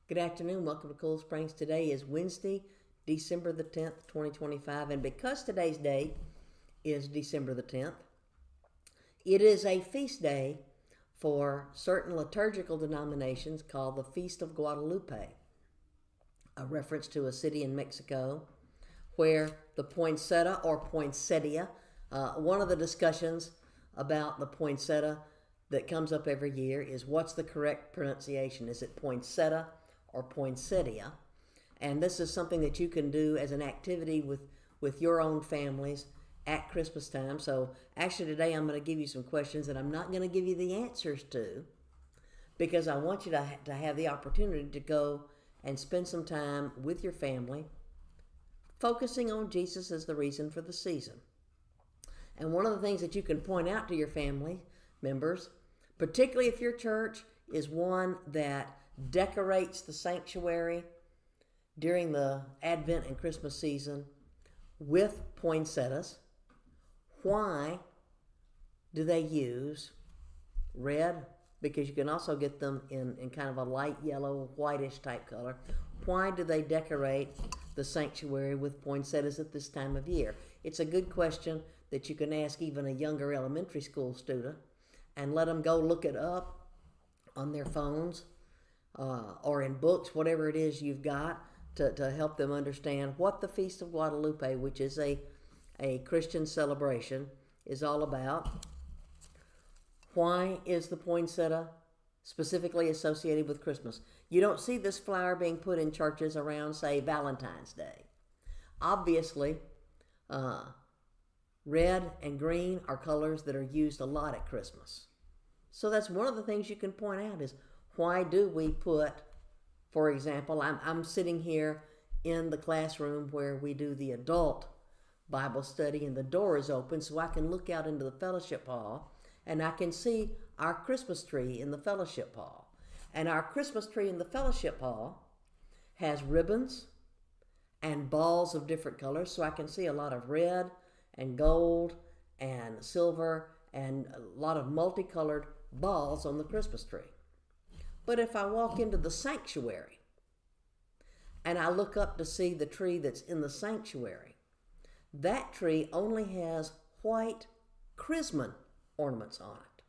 Good afternoon. Welcome to Cool Springs. Today is Wednesday, December the 10th, 2025. And because today's date is December the 10th, it is a feast day for certain liturgical denominations called the Feast of Guadalupe, a reference to a city in Mexico where the poinsettia or poinsettia, one of the discussions about the poinsettia that comes up every year is what's the correct pronunciation? Is it poinsettia or poinsettia? And this is something that you can do as an activity with your own families at Christmas time. So actually today I'm going to give you some questions that I'm not going to give you the answers to, because I want you to have the opportunity to go and spend some time with your family focusing on Jesus as the reason for the season. And one of the things that you can point out to your family members, particularly if your church is one that decorates the sanctuary during the Advent and Christmas season with poinsettias, why do they use red? Because you can also get them in kind of a light yellow, whitish type color. Why do they decorate the sanctuary with poinsettias at this time of year? It's a good question that you can ask even a younger elementary school student and let them go look it up on their phones or in books, whatever it is you've got, to help them understand what the Feast of Guadalupe, which is a Christian celebration, is all about. Why is the poinsettia specifically associated with Christmas? You don't see this flower being put in churches around, say, Valentine's Day. Obviously, red and green are colors that are used a lot at Christmas. So that's one of the things you can point out is, why do we put, for example, I'm sitting here in the classroom where we do the adult Bible study, and the door is open so I can look out into the fellowship hall and I can see our Christmas tree in the fellowship hall. And our Christmas tree in the fellowship hall has ribbons and balls of different colors, so I can see a lot of red and gold and silver and a lot of multicolored balls on the Christmas tree. But if I walk into the sanctuary and I look up to see the tree that's in the sanctuary, that tree only has white chrism ornaments on it.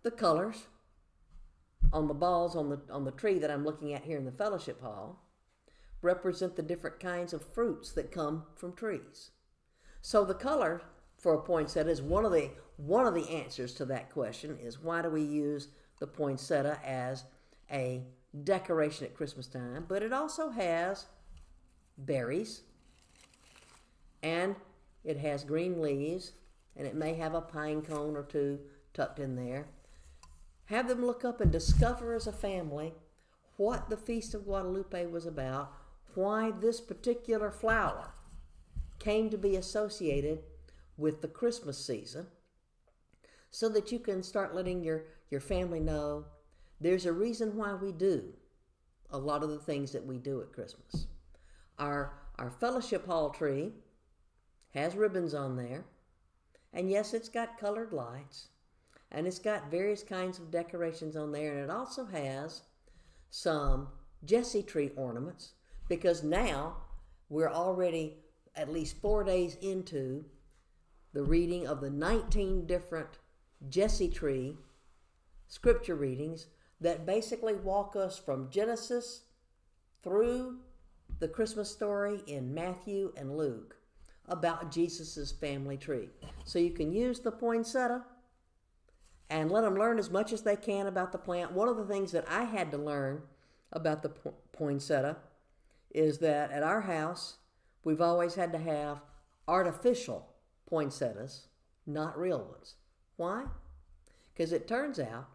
The colors on the balls on the tree that I'm looking at here in the fellowship hall represent the different kinds of fruits that come from trees. So the color for a poinsettia is one of the answers to that question, is why do we use the poinsettia as a decoration at Christmas time? But it also has berries, and it has green leaves, and it may have a pine cone or two tucked in there. Have them look up and discover as a family what the Feast of Guadalupe was about, why this particular flower came to be associated with the Christmas season, so that you can start letting your family know there's a reason why we do a lot of the things that we do at Christmas. Our fellowship hall tree has ribbons on there, and yes, it's got colored lights, and it's got various kinds of decorations on there, and it also has some Jesse tree ornaments, because now we're already at least 4 days into the reading of the 19 different Jesse tree scripture readings that basically walk us from Genesis through the Christmas story in Matthew and Luke about Jesus's family tree. So you can use the poinsettia and let them learn as much as they can about the plant. One of the things that I had to learn about the poinsettia is that at our house, we've always had to have artificial poinsettias, not real ones. Why? Because it turns out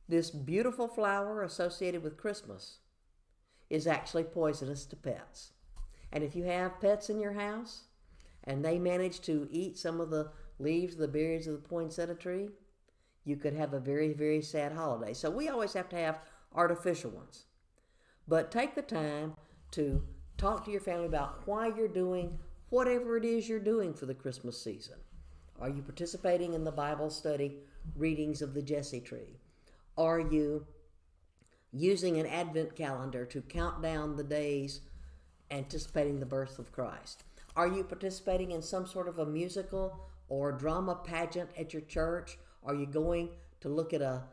this beautiful flower associated with Christmas is actually poisonous to pets. And if you have pets in your house and they manage to eat some of the leaves, the berries of the poinsettia tree, you could have a very, very sad holiday. So we always have to have artificial ones. But take the time to talk to your family about why you're doing whatever it is you're doing for the Christmas season. Are you participating in the Bible study readings of the Jesse tree? Are you using an Advent calendar to count down the days anticipating the birth of Christ? Are you participating in some sort of a musical or drama pageant at your church? Are you going to look at a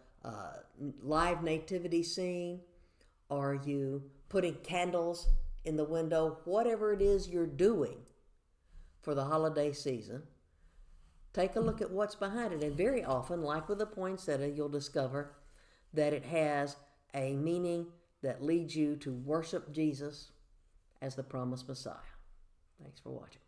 live nativity scene? Are you putting candles in the window? Whatever it is you're doing for the holiday season, take a look at what's behind it. And very often, like with the poinsettia, you'll discover that it has a meaning that leads you to worship Jesus as the promised Messiah. Thanks for watching.